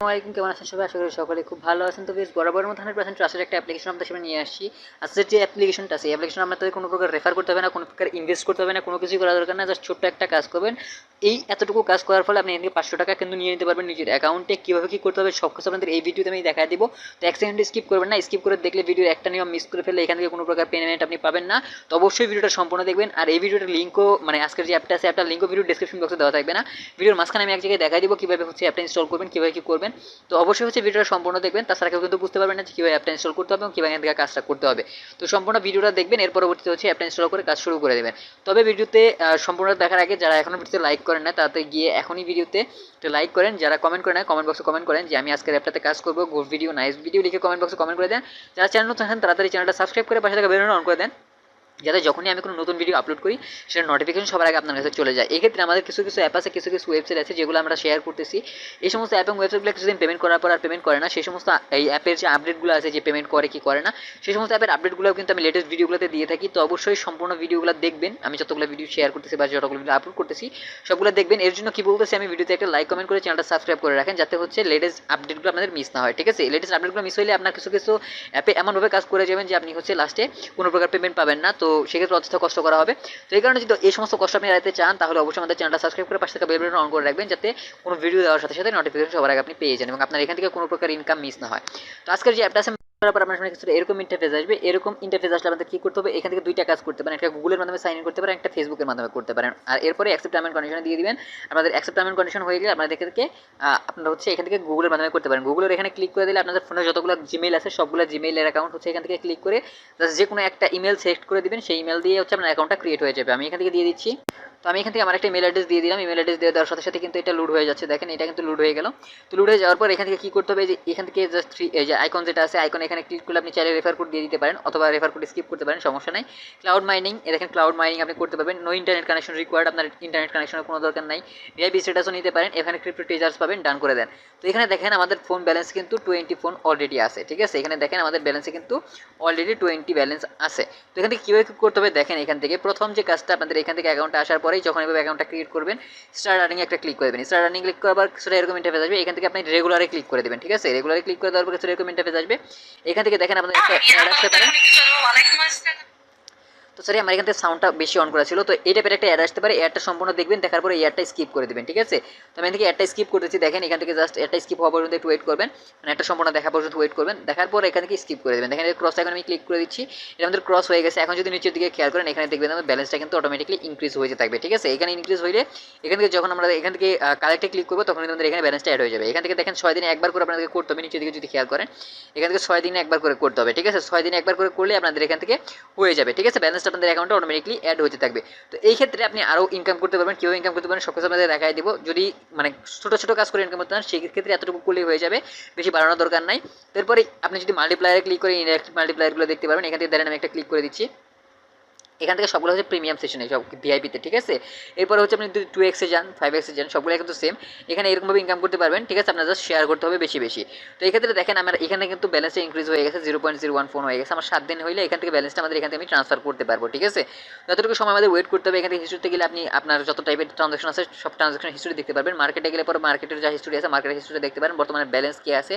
আসসালামাইকুম, কেমন আছেন সবাই? আশা করি সকলে খুব ভালো আছেন। তো বেশ বরাবরের মতো 100% ট্রাস্টেড একটা অ্যাপ্লিকেশন আপনাদের সামনে নিয়ে আসছি। আজকের যে অ্যাপ্লিকেশনটা আছে, এই অ্যাপ্লিকেশন আপনাদের কোনো প্রকার রেফার করতে হবে না, কোনো প্রকার ইনভেস্ট করতে হবে না, কোনো কিছুই করা দরকার না। জাস্ট ছোট্ট একটা কাজ করবেন। এই এতটুকু কাজ করার ফলে আপনি এখান থেকে 500 টাকা কিন্তু নিয়ে নিতে পারবেন নিজের অ্যাকাউন্টে। কীভাবে কী করতে হবে সব কিছু আপনাদের এই ভিডিওতে আমি দেখাই দিব। তো এক সেকেন্ড স্কিপ করবেন না। স্কিপ করে দেখলে ভিডিওর একটা নিয়ম মিস করে ফেললে এখান থেকে কোনো প্রকার পেমেন্ট আপনি পাবেন না। তো অবশ্যই ভিডিওটা সম্পূর্ণ দেখবেন। আর এই ভিডিওটার লিঙ্কও মানে আজকের যে অ্যাপটা আছে, অ্যাপটার লিঙ্কও ভিডিও ডেসক্রিপশন বক্সে দেওয়া থাকবে না। ভিডিওর মাঝখানে আমি এক জায়গায় দেখাই দিব কীভাবে হচ্ছে অ্যাপটা ইনস্টল করবেন, কীভাবে কী করবেন। তো অবশ্যই হচ্ছে ভিডিওটা সম্পূর্ণ দেখবেন, তাছাড়া কেউ কিন্তু বুঝতে পারবেন না যে কীভাবে অ্যাপটা ইনস্টল করতে হবে এবং কীভাবে এখান থেকে কাজটা করতে হবে। তো সম্পূর্ণ ভিডিওটা দেখবেন, এর পরবর্তীতে হচ্ছে অ্যাপটা ইনস্টল করে কাজ শুরু করে দেবেন। তবে ভিডিওতে সম্পূর্ণ দেখার আগে যারা এখনও ভিডিওতে লাইক করেন না, তাতে গিয়ে এখনই ভিডিওতে একটা লাইক করেন। যারা কমেন্ট করেন না, কমেন্ট বক্সে কমেন্ট করেন যে আমি আজকের অ্যাপটাতে কাজ করবো, গুড ভিডিও, নাইস ভিডিও লিখে কমেন্ট বক্সে কমেন্ট করে দেন। যারা চ্যানেল নতুন আছেন তাড়াতাড়ি চ্যানেলটা সাবস্ক্রাইব করে পাশে থাকা বেল আইকন অন করে দেন, যাতে যখনই আমি কোনো নতুন ভিডিও আপলোড করি সেটা নোটিফিকেশন সবার আগে আপনার কাছে চলে যায়। এক্ষেত্রে আমাদের কিছু কিছু অ্যাপ আছে, কিছু কিছু ওয়েবসাইট আছে যেগুলো আমরা শেয়ার করতেছি। এই সমস্ত অ্যাপ এবং ওয়েবসাইটগুলো কিছুদিন পেমেন্ট করার পর আর পেমেন্ট করে না। সেই সমস্ত এই অ্যাপের যে আপডেটগুলো আছে, যে পেমেন্ট করে কি করে না, সেই সমস্ত অ্যাপের আপডেটগুলো কিন্তু আমি লেটেস্ট ভিডিওগুলোতে দিয়ে থাকি। তো অবশ্যই সম্পূর্ণ ভিডিওগুলো দেখবেন। আমি যতগুলো ভিডিও শেয়ার করতেছি বা যতগুলো ভিডিও আপলোড করতেছি সবগুলো দেখবেন। এর জন্য কি বলতেছি, আমি ভিডিওতে একটা লাইক কমেন্ট করে চ্যানেলটা সাবস্ক্রাইব করে রাখেন, যাতে হচ্ছে লেটেস্ট আপডেটগুলো আপনাদের মিস না হয়। ঠিক আছে, লেটেস্ট আপডেটগুলো মিস হলে আপনার কিছু কিছু অ্যাপে এমনভাবে কাজ করে যাবেন যে আপনি হচ্ছে লাস্টে কোনো প্রকার পেমেন্ট পাবেন না। তো সেক্ষেত্রে অযথা কষ্ট করা হবে। তো এই কারণে যদি এই সমস্ত কষ্ট আপনি এড়াতে চান, তাহলে অবশ্যই আমাদের চ্যানেলটা সাবস্ক্রাইব করে পাশে থাকা বেল বাটন অন করে রাখবেন, যাতে কোনো ভিডিও দেওয়ার সাথে সাথে নোটিফিকেশন সবার আগে আপনি পেয়ে যান এবং আপনার এখান থেকে কোনো প্রকার ইনকাম মিস না হয়। তো আজকের যে অ্যাপটা আছে করার পর আপনার সামনে কিছুটা এরকম ইন্টারফেস আসবে। এরকম ইন্টারফেস আসলে আমাদের কী করতে হবে, এখান থেকে দুইটা কাজ করতে পারেন। একটা গুগলের মাধ্যমে সাইন ইন করতে পারেন, একটা ফেসবুকের মাধ্যমে করতে পারেন। আর এরপরে অ্যাকসেপ্ট টার্ম এন্ড কন্ডিশন দিয়ে দিবেন। আমাদের অ্যাকসেপ্ট টার্ম এন্ড কন্ডিশন হয়ে গেলে আপনাদের থেকে আপনারা হচ্ছে এখান থেকে গুগলের মাধ্যমে করতে পারেন। গুগলের এখানে ক্লিক করে দিলে আপনাদের ফোনে যতগুলো জিমেইল আছে সবগুলো জিমেইলের অ্যাকাউন্ট হচ্ছে এখান থেকে ক্লিক করে জাস্ট যে কোনো একটা ইমেল সিলেক্ট করে দিবেন, সেই ইমেল দিয়ে হচ্ছে আপনার অ্যাকাউন্টটা ক্রিয়েট হয়ে যাবে। আমি এখান থেকে দিয়ে দিচ্ছি। তো আমি এখান থেকে আমার একটা ইমেল অ্যাড্রেস দিয়ে দিলাম। ইমেল অ্যাড্রেস দিয়ে দেওয়ার সাথে সাথে কিন্তু এটা লোড হয়ে যাচ্ছে। দেখেন এটা কিন্তু লোড হয়ে গেল। তো লোড হয়ে যাওয়ার পর এখান থেকে কী করতে হবে, যে এখান থেকে জাস্ট এই যে আইকন যেটা আছে, আইকন এখানে ক্লিক করলে আপনি চাইলে রেফার কোড দিয়ে দিতে পারেন, অথবা রেফার কোড স্কিপ করতে পারেন, সমস্যা নাই। ক্লাউড মাইনিং, দেখেন ক্লাউড মাইনিং আপনি করতে পারবেন। নো ইন্টারনেট কানেকশন রিকোয়ার্ড, আপনার ইন্টারনেট কানেকশনের কোনো দরকার নাই। ভিআইপি স্ট্যাটাসও নিতে পারেন। এখানে ক্রিপ্টো ট্রেজার্স পাবেন, ডান করে দেন। তো এখানে দেখেন আমাদের ফোন ব্যালেন্স কিন্তু 20 ফোন অলরেডি আছে। ঠিক আছে, এখানে দেখেন আমাদের ব্যালেন্সে কিন্তু অলরেডি 20 ব্যালেন্স আছে। তো এখান থেকে কীভাবে করতে হবে দেখেন, এখান থেকে প্রথম যে কাজটা আপনাদের এখান থেকে অ্যাকাউন্টে আসার পরেই যখন এভাবে অ্যাকাউন্টটা ক্রিয়েট করবেন, স্টার্ট আর্নিং একটা ক্লিক করে দেবেন। স্টার্ট আর্নিং ক্লিক করার পর সেটা এরকম ইন্টারফেস আসবে। এখান থেকে আপনি রেগুলারে ক্লিক করে দেবেন। ঠিক আছে, রেগুলারে ক্লিক করে দেওয়ার পর সেটা এরকম ইন্টারফেস আসবে। এখান থেকে দেখেন আপনাদের একটা অ্যাড আসতে পারে। তো সরি, আমার এখান থেকে সাউন্ডটা বেশি অন করা ছিল। তো এই টাইপের একটা অ্যাড আসতে পারে। অ্যাডটা সম্পূর্ণ দেখবেন, দেখার পরে এই অ্যাডটা স্কিপ করে দেবেন। ঠিক আছে, তো আমি এখান থেকে অ্যাডটা স্কিপ করতেছি। দেখেন এখান থেকে জাস্ট অ্যাডটা স্কিপ হওয়া পর্যন্ত একটু ওয়েট করবেন, মানে একটা সম্পূর্ণ দেখা পর্যন্ত ওয়েট করবেন। দেখার পর এখান থেকে স্কিপ করে দেবেন। দেখেন ক্রস আইকন আমি ক্লিক করে দিচ্ছি, এটা আমাদের ক্রস হয়ে গেছে। এখন যদি নিচের দিকে খেয়াল করেন, এখানে দেখবেন আমাদের ব্যালেন্সটা কিন্তু অটোমেটিকলি ইনক্রিজ হয়ে যেতে থাকবে। ঠিক আছে, এখানে ইনক্রিজ হইলে এখান থেকে যখন আমরা এখান থেকে কালেক্টে ক্লিক করবো, তখন আমাদের এখানে ব্যালেন্সটা অ্যাড হয়ে যাবে। এখান থেকে দেখেন 6 দিনে একবার করে আপনাদেরকে করতে হবে। নিচের দিকে যদি খেয়াল করেন, এখান থেকে 6 দিনে একবার করে করতে হবে। ঠিক আছে, 6 দিনে একবার করে করলে আপনাদের এখান থেকে হয়ে যাবে। ঠিক আছে, ব্যালেন্সটা আপনাদের অ্যাকাউন্টে অটোমেটিকলি অ্যাড হতে থাকবে। তো এই ক্ষেত্রে আপনি আরও ইনকাম করতে পারবেন। কীভাবে ইনকাম করতে পারেন সব কিছু আপনাদের দেখাই দিব। যদি মানে ছোটো ছোটো কাজ করে ইনকাম করতে পারেন, সেই ক্ষেত্রে এতটুকু করলেই হয়ে যাবে, বেশি বাড়ানোর দরকার নাই। তারপরে আপনি যদি মাল্টিপ্লায়ারে ক্লিক করে ইনঅ্যাক্টিভ মাল্টিপ্লায়ারগুলো দেখতে পারবেন। এখান থেকে দেখেন আমি একটা ক্লিক করে দিচ্ছি। এখান থেকে সবগুলো হচ্ছে প্রিমিয়াম সেশনে, সব ভিআইপিতে। ঠিক আছে, এরপরে হচ্ছে আপনি যদি 2x যান, 5x যান, সবগুলো কিন্তু সেম। এখানে এরকমভাবে ইনকাম করতে পারবেন। ঠিক আছে, আপনার জাস্ট শেয়ার করতে হবে বেশি বেশি। তো এই ক্ষেত্রে দেখেন আমার এখানে কিন্তু ব্যালেন্সটা ইনক্রিজ হয়ে গেছে, 0.01 ফোন হয়ে গেছে। আমার 7 দিন হইলে এখান থেকে ব্যালেন্সটা আমাদের এখান থেকে আমি ট্রান্সফার করতে পারবো। ঠিক আছে, যতটুকু সময় আমাদের ওয়েট করতে হবে। এখান থেকে হিস্ট্রিতে গেলে আপনি আপনার যত টাইপের ট্রানজাকশন আছে সব ট্রানজাকশন হিস্ট্রি দেখতে পারবেন। মার্কেটে গেলে পরে মার্কেটের যা হিস্ট্রি আছে, মার্কেটের হিস্ট্রি দেখতে পারেন। বর্তমানে ব্যালেন্স কী আছে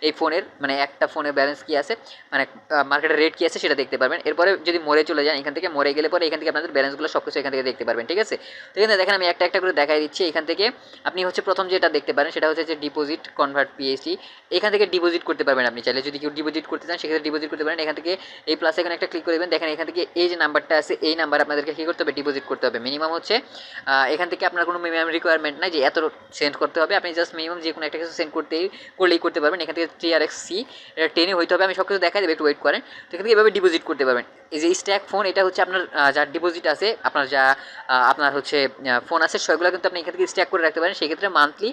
এই ফোনের, মানে একটা ফোনের ব্যালেন্স কী আছে, মানে মার্কেটের রেট কী আছে সেটা দেখতে পারবেন। এরপরে যদি মরে চলে যান, এখান থেকে মরে গেলে পরে এখান থেকে আপনাদের ব্যালেন্সগুলো সব কিছু এখান থেকে দেখতে পারবেন। ঠিক আছে, তো এখানে দেখেন আমি একটা একটা করে দেখাই দিচ্ছি। এখান থেকে আপনি হচ্ছে প্রথম যেটা দেখতে পারেন সেটা হচ্ছে যে ডিপোজিট কনভার্ট পিএসটি। এখান থেকে ডিপোজিট করতে পারবেন আপনি চাইলে। যদি কেউ ডিপোজিট করতে চান সেক্ষেত্রে ডিপোজিট করতে পারেন। এখান থেকে এই প্লাস এখানে একটা ক্লিক করে দেবেন। দেখেন এখান থেকে এই যে নাম্বারটা আছে, এই নাম্বার আপনাদেরকে কী করতে হবে, ডিপোজিট করতে হবে। মিনিমাম হচ্ছে এখান থেকে আপনার কোনো মিনিমাম রিকোয়ারমেন্ট নাই যে এত সেন্ড করতে হবে। আপনি জাস্ট মিনিমাম যে কোনো একটা কিছু সেন্ড করলেই করতে পারবেন। এখান থেকে 3RXC এটা 10 হইতে হবে। আমি সব কিছু দেখাই দেবো, একটু ওয়েট করেন। তো এখান থেকে এভাবে ডিপোজিট করতে পারবেন। এই যে স্ট্যাক ফোন, এটা হচ্ছে আপনার যার ডিপোজিট আছে, আপনার যা আপনার হচ্ছে ফোন আছে সেগুলো কিন্তু আপনি এখান থেকে স্ট্যাক করে রাখতে পারেন। সেক্ষেত্রে মান্থলি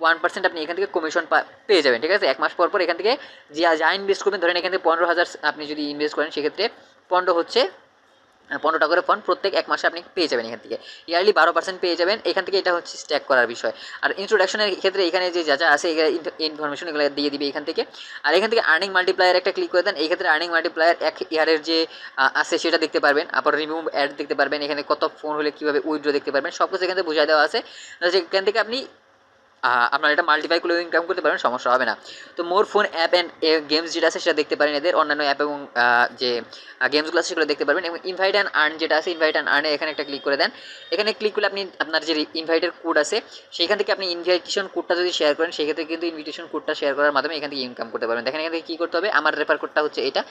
1% আপনি এখান থেকে কমিশন পেয়ে যাবেন। ঠিক আছে, 1 মাস পর পর এখান থেকে যা ইনভেস্ট করবেন, ধরেন এখান থেকে 15,000 আপনি যদি ইনভেস্ট করেন, সেক্ষেত্রে 15 টাকা করে ফন্ড প্রত্যেক 1 মাসে আপনি পেয়ে যাবেন। এখান থেকে ইয়ারলি 12% পেয়ে যাবেন। এখান থেকে এটা হচ্ছে স্ট্যাক করার বিষয়। আর ইন্ট্রোডাকশনের ক্ষেত্রে এখানে যে যা আছে ইনফরমেশন এগুলো দিয়ে দিবে এখান থেকে। আর এখান থেকে আর্নিং মাল্টিপ্লায়ার একটা ক্লিক করে দেন। এই ক্ষেত্রে আর্নিং মাল্টিপ্লায়ার 1 ইয়ারের যে আছে সেটা দেখতে পারবেন। আবার রিমুভ অ্যাড দেখতে পারবেন। এখানে কত ফোন হলে কীভাবে উইথড্র দেখতে পারবেন, সব কিছু এখান থেকে বোঝাই দেওয়া আছে। এখান থেকে আপনি আপনারা এটা মাল্টিপ্লাই করে ইনকাম করতে পারেন, সমস্যা হবে না। তো মোর ফোন অ্যাপ অ্যান্ড গেমস যেটা আছে সেটা দেখতে পারেন, এদের অন্যান্য অ্যাপ এবং যে গেমসগুলো আছে সেগুলো দেখতে পারবেন। এবং ইনভাইট অ্যান্ড আর্ন যেটা আছে, ইনভাইট অ্যান্ড আর্নে এখানে একটা ক্লিক করে দেন। এখানে ক্লিক করলে আপনি আপনার যে ইনভাইটের কোড আছে সেইখান থেকে আপনি ইনভাইটেশন কোডটা যদি শেয়ার করেন, সেক্ষেত্রে কিন্তু ইনভিটেশন কোডটা শেয়ার করার মাধ্যমে এখান থেকে ইনকাম করতে পারবেন। দেখেন এখান থেকে কী করতে হবে, আমার রেফার কোডটা হচ্ছে এটা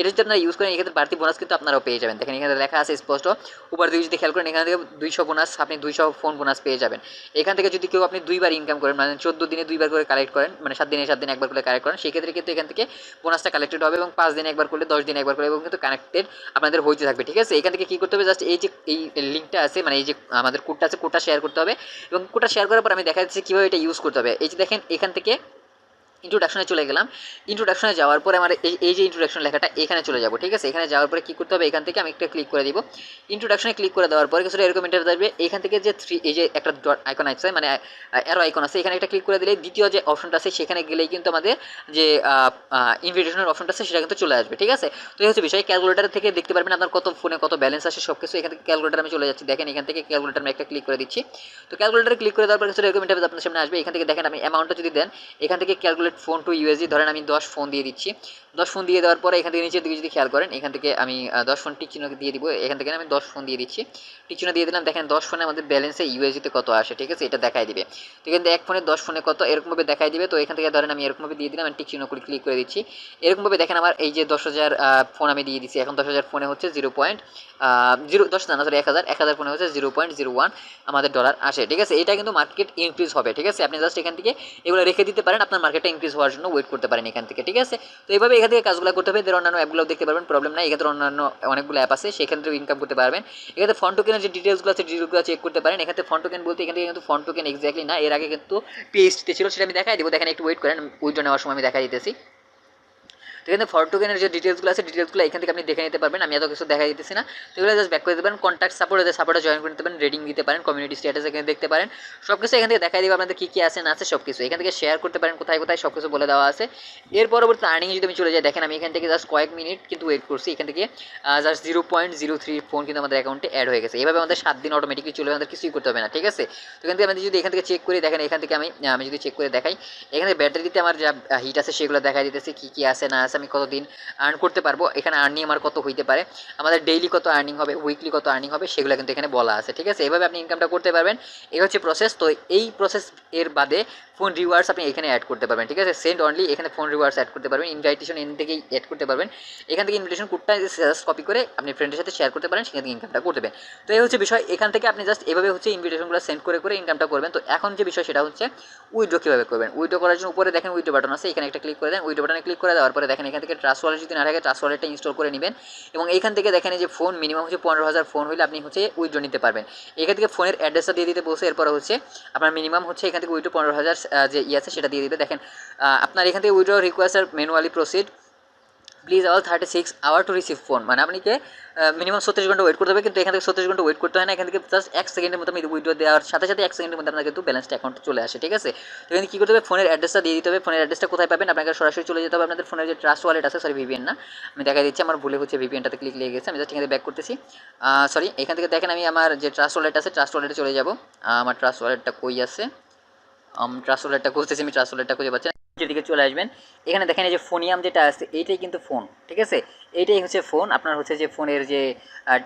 যদি আপনারা ইউজ করেন এক্ষেত্রে বাড়তি বোনাস কিন্তু আপনারাও পেয়ে যাবেন। দেখেন এখানে লেখা আছে স্পষ্ট, উপর দিকে যদি খেয়াল করেন এখান থেকে 200 বোনাস, আপনি 200 ফোন বোনাস পেয়ে যাবেন। এখান থেকে যদি কেউ আপনি 2বার ইনকাম করেন, মানে 14 দিনে 2বার করে কালেক্ট করেন, মানে 7 দিনে 7 দিন একবার করে কালেক্ট করেন, সেক্ষেত্রে কিন্তু এখান থেকে বোনাসটা কালেক্টেড হবে এবং 5 দিনে একবার করলে 10 দিনে একবার করে এবং কিন্তু কানেক্টেড আপনাদের হইতে থাকবে। ঠিক আছে, এখান থেকে কী করতে হবে, জাস্ট এই যে এই লিঙ্কটা আছে, মানে এই যে আমাদের কোডটা আছে, কোডটা শেয়ার করতে হবে এবং কোডটা শেয়ার করার পর আমি দেখা যাচ্ছে কীভাবে এটা ইউজ করতে হবে। এই যে দেখেন এখান থেকে ইন্ট্রোডাকশনে চলে গেলাম। ইন্ট্রোডাকশনে যাওয়ার পরে আমার এই যে ইন্ট্রোডাকশন লেখাটা এখানে চলে যাব। ঠিক আছে, এখানে যাওয়ার পরে কী করতে হবে, এখান থেকে আমি একটা ক্লিক করে দিব। ইন্ট্রোডাকশনে ক্লিক করে দেওয়ার পরে কিছুটা এরকম ইন্টারভিউ আসবে। এখান থেকে যে এই যে একটা ডট আইকন আছে, মানে অ্যারো আইকন আছে, এখানে একটা ক্লিক করে দিলে দ্বিতীয় যে অপশনটা আছে সেখানে গেলেই কিন্তু আমাদের যে ইনভিটেশনের অপশনটা আছে সেটা কিন্তু চলে আসবে। ঠিক আছে, তো এই হচ্ছে বিষয়। ক্যালকুলেটার থেকে দেখতে পারবেন আপনার কত ফোনে কত ব্যালেন্স আছে সব কিছু। এখান থেকে ক্যালকুলেটার আমি চলে যাচ্ছি। দেখেন এখান থেকে ক্যালকুলেটার আমি একটা ক্লিক করে দিচ্ছি। তো ক্যালকুলেটারে ক্লিক করে দেওয়ার পরে কিছুটা এরকম ইন্টারভিউ আপনার সামনে আসবে। এখান থেকে দেখেন আমি অ্যামাউন্টটা যদি দেন, এখান থেকে ক্যালকুলেট ফোন টু ইউএসডি, ধরেন আমি 10 ফোন দিয়ে দিচ্ছি। 10 ফোন দিয়ে দেওয়ার পরে এখান থেকে নিচের দিকে যদি খেয়াল করেন, এখান থেকে আমি 10 ফোন টিক চিহ্ন দিয়ে দিব। এখান থেকে আমি 10 ফোন দিয়ে দিচ্ছি, টিক চিহ্ন দিয়ে দিলাম। দেখেন 10 ফোনে আমাদের ব্যালেন্সে ইউএসডিতে কত আসে। ঠিক আছে, এটা দেখাই দিবে। তো এখান থেকে এক ফোনে 10 ফোনে কত এরকমভাবে দেখাই দিবে। তো এখান থেকে ধরেন আমি এরকমভাবে দিয়ে দিলাম, আমি টিক চিহ্ন করে ক্লিক করে দিচ্ছি। এরকমভাবে দেখেন আমার এই যে 10,000 ফোন আমি দিয়ে দিচ্ছি। এখন 10,000 ফোনে হচ্ছে 10,000 ফোনে হচ্ছে 0.01 আমাদের ডলার আসে। ঠিক আছে, এটা কিন্তু মার্কেট ইনক্রিজ হবে। ঠিক আছে, আপনি জাস্ট এখান থেকে এগুলো রেখে দিতে পারেন, আপনার মার্কেটটা ইনক্রিজ হওয়ার জন্য ওয়েট করতে পারেন এখান থেকে। ঠিক আছে, তো এইভাবে এখান থেকে কাজগুলো করতে হবে। এদের অন্যান্য অ্যাপগুলো দেখতে পারবেন, প্রবলেম নাই। এখানে অন্যান্য অনেকগুলো অ্যাপ আছে, সেখান থেকে ইনকাম করতে পারবেন। এখানে ফন্ট টোকেনের যে ডিটেলসগুলো আছে, ডিটেলসগুলো চেক করতে পারেন। এখানে ফন্ট টোকেন বলতে এখান থেকে কিন্তু ফন্ট টোকেন এক্স্যাক্টলি না, এর আগে কিন্তু পিএইচডিতে ছিল, সেটা আমি দেখাই দিব। দেখেন একটু ওয়েট করেন, উইথড্র নেওয়ার সময় আমি দেখাই দিতেছি। তো এখানে ফর টোকেনের যে ডিটেলসগুলো আছে, ডিটেলসগুলো এখান থেকে আপনি দেখে নিতে পারবেন। আমি এত কিছু দেখা দিতেছি না, তো এগুলো জাস্ট ব্যাক করে দিতে পারেন। কন্ট্যাক্ট সাপোর্টে জয়েন করে নিতে পারেন, রেটিং দিতে পারেন, কমিউনিটি স্ট্যাটাস এখানে দেখতে পারেন। সব কিছু এখান থেকে দেখাই দিব আপনাদের কী কী আছে না আছে সব কিছু। এখান থেকে শেয়ার করতে পারেন, কোথায় কোথায় সব কিছু বলে দেওয়া আছে। এর পরবর্তী আর্নিং যদি আমি চলে যাই, দেখেন আমি এখান থেকে জাস্ট কয়েক মিনিট কিন্তু ওয়েট করছি। এখান থেকে জাস্ট 0.03 ফোন কিন্তু আমাদের অ্যাকাউন্টে অ্যাড হয়ে গেছে। এভাবে আমাদের 7 দিন অটোমেটিকলি চলে, আমাদের কিছুই করতে হবে না। ঠিক আছে, তো এখান থেকে আমি যদি এখান থেকে চেক করি, দেখেন এখান থেকে আমি যদি চেক করে দেখাই, এখানে ব্যাটারিতে আমার যা হিট আছে সেগুলো দেখা দিতেছে, কী কী আছে না আছে, আমি কতদিন আর্ন করতে পারবো, এখানে আর্নিং আমার কত হইতে পারে, আমাদের ডেইলি কত আর্নিং হবে, উইকলি কত আর্নিং হবে, সেগুলো কিন্তু এখানে বলা আছে। ঠিক আছে, এভাবে আপনি ইনকামটা করতে পারবেন। এই হচ্ছে প্রসেস। তো এই প্রসেস এর বাদে ফোন রিওয়ার্ডস আপনি এখানে অ্যাড করতে পারবেন। ঠিক আছে, সেন্ড অনলি, এখানে ফোন রিওয়ার্ডস অ্যাড করতে পারবেন। ইনভাইটেশন এখান থেকেই অ্যাড করতে পারবেন। এখান থেকে ইনভিটেশন কোডটা জাস্ট কপি করে আপনি ফ্রেন্ডের সাথে শেয়ার করতে পারেন, সেখান থেকে ইনকামটা করতে পারবেন। তো এই হচ্ছে বিষয়। এখান থেকে আপনি জাস্ট এভাবে হচ্ছে ইনভিটেশনগুলো সেন্ড করে করে ইনকামটা করবেন। তো এখন যে বিষয় সেটা হচ্ছে উইথড্র কীভাবে করবেন। উইথড্র করার জন্য উপরে দেখেন উইথড্র বাটন আছে, এখানে একটা ক্লিক করে দেন। উইথড্র বাটনে ক্লিক করে দেওয়ার পরে দেখেন এখান থেকে ট্রাস্ট ওয়ালেট যদি না থাকে, ট্রাস্ট ওয়ালেটটা ইনস্টল করে নেবেন এবং এইখান থেকে দেখেন এই যে ফোন মিনিমাম হচ্ছে 15,000 ফোন হলে আপনি হচ্ছে উইথড্র নিতে পারবেন। এখান থেকে ফোনের অ্যাড্রেসটা দিয়ে দিতে বলছে। এরপর হচ্ছে আপনার মিনিমাম হচ্ছে এখান থেকে উইথড্র 15,000 যে আছে সেটা দিয়ে দিবে। দেখেন আপনার এখান থেকে উইথড্র রিকোয়েস্ট আর manually proceed please all 36 hours to receive phone, মানে আপনাকে মিনিমাম 36 ঘন্টা ওয়েট করতে হবে। কিন্তু এখান থেকে 36 ঘন্টা ওয়েট করতে হয় না, এখান থেকে জাস্ট 1 সেকেন্ডের মধ্যে উইথড্র দেওয়ার সাথে সাথে 1 সেকেন্ডের মধ্যে আপনার কিন্তু ব্যালেন্সটা অ্যাকাউন্টে চলে আসে। ঠিক আছে, তো এখানে কী করতে হবে, ফোনের অ্যাড্রেসটা দিয়ে দিতে হবে। ফোনের অ্যাড্রেসটা কোথায় পাবেন, আপনাকে সরাসরি চলে যেতে হবে আপনাদের ফোনের যে ট্রাস্ট ওয়ালেট আছে, সরি ভিপিএন না, আমি দেখা দিচ্ছি আমার ভুলে হচ্ছে ভিপিএনটাতে ক্লিক লেগে গেছে। আমি জাস্ট এখানে ব্যাক করতেছি, সরি এখান থেকে দেখেন আমি আমার যে ট্রাস্ট ওয়ালেট আছে, ট্রাস্ট ওয়ালেটে চলে যাব। আমার ট্রাস্ট ওয়ালেটটা কই আছে, ট্রাস্ট ওয়ালেটটা খুঁজতেছি, আমি ট্রাস্ট ওয়ালেটটা খুঁজে পাচ্ছি না। যেদিকে চলে আসবেন, এখানে দেখেন এই যে ফোনিয়াম যেটা আছে এইটাই কিন্তু ফোন। ঠিক আছে, এইটাই হচ্ছে ফোন। আপনার হচ্ছে যে ফোনের যে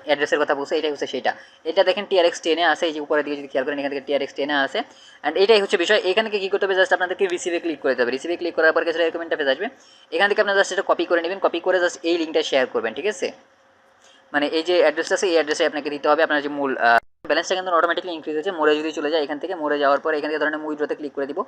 অ্যাড্রেসের কথা বলছে এটাই হচ্ছে সেইটা। এটা দেখেন TRX10 আছে, এই যে উপরের দিকে যদি খেয়াল করেন এখান থেকে TRX10 আছে। অ্যান্ড এটাই হচ্ছে বিষয়। এখান থেকে কী করতে হবে, জাস্ট আপনাদেরকে রিসিভে ক্লিক করতে হবে। রিসিভে ক্লিক করার পর কিছু রেকমেন্ড পেজ আসবে, এখান থেকে আপনারা জাস্ট এটা কপি করে নেবেন। কপি করে জাস্ট এই লিঙ্কটা শেয়ার করবেন। ঠিক আছে, মানে এই যে অ্যাড্রেসটা আছে এই অ্যাড্রেসে আপনাকে দিতে হবে আপনার যে মূল ব্যালেন্সটা কিন্তু অটোমেটিকলি ইনক্রিজ হচ্ছে। মোড়ে যদি চলে যায়, এখান থেকে মোড়ে যাওয়ার পর এখান থেকে ধরেন উইথড্রতে ক্লিক করে দিব।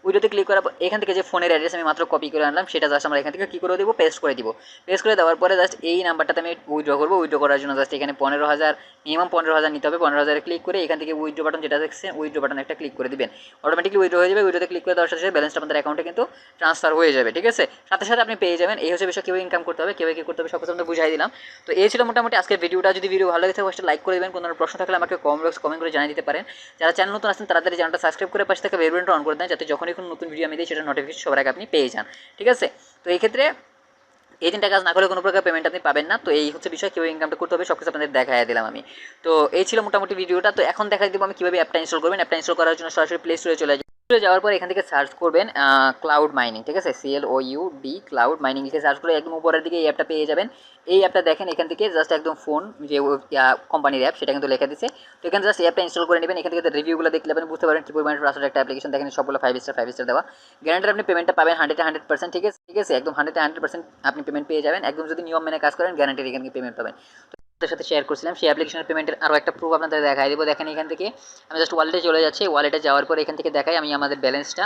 উইথড্রতে ক্লিক করার পর এখান থেকে যে ফোনের অ্যাড্রেস আমি মাত্র কপি করে আনলাম সেটা জাস্ট আমরা এখান থেকে কী করে দিব, পেস্ট করে দিব। পেস্ট করে দেওয়ার পরে জাস্ট এই নাম্বারটাতে আমি উইথড্র করবো। উইথড্র করার জন্য জাস্ট এখানে 15,000 মিনিমাম 15,000 নিতে হবে। 15,000 ক্লিক করে এখান থেকে উইথড্র বাটন যেটা দেখছেন উইথড্র বাটন একটা ক্লিক করে দিবেন, অটোমেটিকলি উইথড্র হয়ে যাবে। উইথড্রতে ক্লিক করে দেওয়ার সাথে সাথে ব্যালেন্সটা আমাদের অ্যাকাউন্টে কিন্তু ট্রান্সফার হয়ে যাবে। ঠিক আছে, সাথে সাথে আপনি পেয়ে যাবেন। এই হচ্ছে বিষয়, কীভাবে ইনকাম করতে হবে, কীভাবে কী করতে হবে সব কিছু আমরা বুঝাই দিলাম। তো এই ছিল মোটামুটি আজকের ভিডিওটা। যদি ভিডিও ভালো লাগে থাকে অবশ্যই লাইক করে দেবেন। কোনো প্রশ্ন থাকলে আমাকে কমেন্ট করে জানিয়ে দিতে পারেন। যারা চ্যানেল নতুন আসেন তাড়াতাড়ি চ্যানেলটা সাবস্ক্রাইব করে পাশে থেকে বেল বাটনটা অন করে দেন, যাতে যখনই কোনো নতুন ভিডিও আমি দিই সেটা নোটিফিকেশন সবার আগে আপনি পেয়ে যান। ঠিক আছে, তো এই ক্ষেত্রে এই 3টা কাজ না করলে কোনো প্রকার পেমেন্ট আপনি পাবেন না। তো এই হচ্ছে বিষয়, কীভাবে ইনকামটা করতে হবে সব কিছু আপনাদের দেখাই দিলাম আমি। তো এই ছিল মোটামুটি ভিডিওটা। তো এখন দেখাই দেবো আমি কীভাবে অ্যাপটা ইনস্টল করবেন। অ্যাপটা ইনস্টল করার জন্য সরাসরি প্লে স্টোরে চলে যাওয়ার পর এখান থেকে সার্চ করবেন ক্লাউড মাইনিং, ঠিক আছে, CLOUD ক্লাউড মাইনিং লিখে সার্চ করে একদম উপরের দিকে এই অ্যাপটা পেয়ে যাবেন। এই অ্যাপটা দেখেন এখান থেকে জাস্ট একদম ফোন যে কোম্পানির অ্যাপ সেটা কিন্তু লেখা দিচ্ছে। তো এখানে জাস্ট অ্যাপটা ইনস্টল করে নেবেন। এখান থেকে রিভিউগুলো দেখলে আপনি বুঝতে পারেন কি পরিমাণে ট্রাস্টেড একটা অ্যাপ্লিকেশন। দেখেন সবগুলো 5 স্টার দেওয়া। গ্যারান্টি আপনি পেমেন্টটা পাবেন 100% ঠিক আছে, ঠিক আছে, একদম 100% আপনি পেমেন্ট পেয়ে যাবেন। একদম যদি নিয়ম মেনে কাজ করেন গ্যারান্টির এখান থেকে পেমেন্ট পাবেন। আপনাদের সাথে শেয়ার করছিলাম সেই অ্যাপ্লিকেশনের পেমেন্টের আরও একটা প্রুফ আপনাদের দেখাই দেবো। দেখেন এখান থেকে আমি জাস্ট ওয়ালেটে চলে যাচ্ছি। ওয়ালেটে যাওয়ার পর এখান থেকে দেখাই আমি আমাদের ব্যালেন্সটা।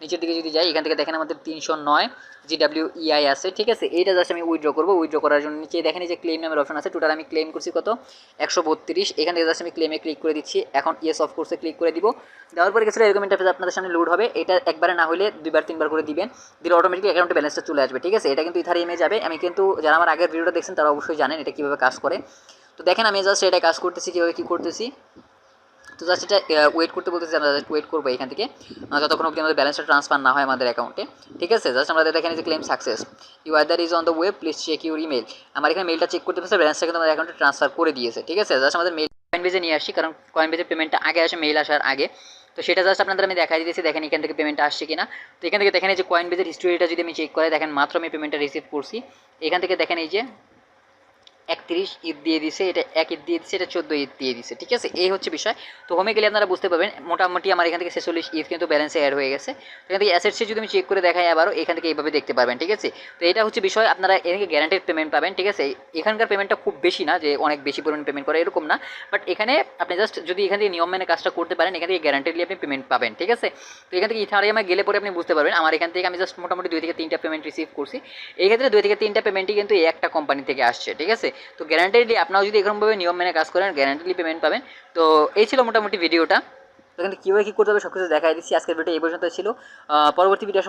নিচের দিকে যদি যাই এখান থেকে দেখেন আমাদের 309 GWEI আছে, ঠিক আছে। এইটা জাস্ট আমি উইথড্র করবো। উইথড্র করার জন্য নিচে দেখেন এই যে ক্লেম নামের অপশন আছে। টোটাল আমি ক্লেম করছি কত 132। এখান থেকে জাস্ট আমি ক্লেমে ক্লিক করে দিচ্ছি। এখন ইয়েস অফ কোর্সে ক্লিক করে দিব। দেওয়ার পরে কিছু এরকম ইন্টারফেস আপনাদের সামনে লোড হবে। এটা একবারে না হলে 2-3 বার করে দিবেন, দিলে অটোমেটিক অ্যাকাউন্টে ব্যালেন্সটা চলে আসবে, ঠিক আছে। এটা কিন্তু ইথারিয়ামে যাবে। আমি কিন্তু যারা আমার আগের ভিডিওটা দেখছেন তারা অবশ্যই জানেন এটা কীভাবে কাজ করে। তো দেখেন আমি জাস্ট এটা কাজ করতেছি, কীভাবে কী করতেছি। তো জাস্ট এটা ওয়েট করতে বলতেছি, আমরা জাস্ট ওয়েট করবো এখান থেকে যতক্ষণ অবধি আমাদের ব্যালেন্সটা ট্রান্সফার না হয় আমাদের অ্যাকাউন্টে, ঠিক আছে। জাস্ট আমরা দেখেন যে claim success, you other is on the web, please check your email. আমার এখানে মেলটা চেক করতে পারছে, ব্যালেন্সটা কিন্তু আমাদের অ্যাকাউন্টে ট্রান্সফার করে দিয়েছে, ঠিক আছে। জাস্ট আমাদের মেল কয়েনবেজে নিয়ে আসি, কারণ কয়েনবেজের পেমেন্টটা আগে আসে মেল আসার আগে। তো সেটা জাস্ট আপনাদের আমি দেখাই দিয়েছি। দেখেন এখান থেকে পেমেন্টটা আসছে কিনা। তো এখান থেকে দেখেন এই যে কয়েনবেজের হিস্টোরিটা যদি আমি চেক করে দেখেন মাত্র আমি পেমেন্টটা রিসিভ করছি। এখান থেকে দেখেন এই যে 31 ঈদ দিয়ে দিছে, এটা 1 ঈদ দিয়ে দিছে, এটা 14 ঈদ দিয়ে দিছে, ঠিক আছে। এই হচ্ছে বিষয়। তো হোমে গেলে আপনারা বুঝতে পারবেন মোটামুটি আমার এখান থেকে 46 ঈদ কিন্তু ব্যালেন্সে অ্যাড হয়ে গেছে। তো এখান থেকে অ্যাসেটসে যদি আমি চেক করে দেখাই আবারও এখান থেকে এইভাবে দেখতে পারবেন, ঠিক আছে। তো এটা হচ্ছে বিষয়, আপনারা এখানে গ্যারান্টেড পেমেন্ট পাবেন, ঠিক আছে। এখানকার পেমেন্টটা খুব বেশি না যে অনেক বেশি পরিমাণ পেমেন্ট করে এরকম না, বাট এখানে আপনি জাস্ট যদি এখান থেকে নিয়ম মেনে কাজটা করতে পারেন এখান থেকে গ্যারান্টেডলি আপনি পেমেন্ট পাবেন, ঠিক আছে। তো এখান থেকে ইথারিয়ামে গেলে পরে আপনি বুঝতে পারবেন। আমার এখান থেকে আমি জাস্ট মোটামুটি 2 থেকে 3টা পেমেন্ট রিসিভ করছি। এই ক্ষেত্রে 2 থেকে 3টা পেমেন্টই কিন্তু এই একটা কোম্পানি থেকে আসছে, ঠিক আছে। তো গ্যারান্টেডলি আপনারাও যদি এরকমভাবে নিয়ম মেনে কাজ করেন গ্যারান্টিলি পেমেন্ট পাবেন। তো এই ছিল মোটামুটি ভিডিওটা। এখানে কীভাবে কী করতে হবে সব কিছু দেখাই দিচ্ছি। আজকের ভিডিও এই পর্যন্ত ছিল। পরবর্তী ভিডিও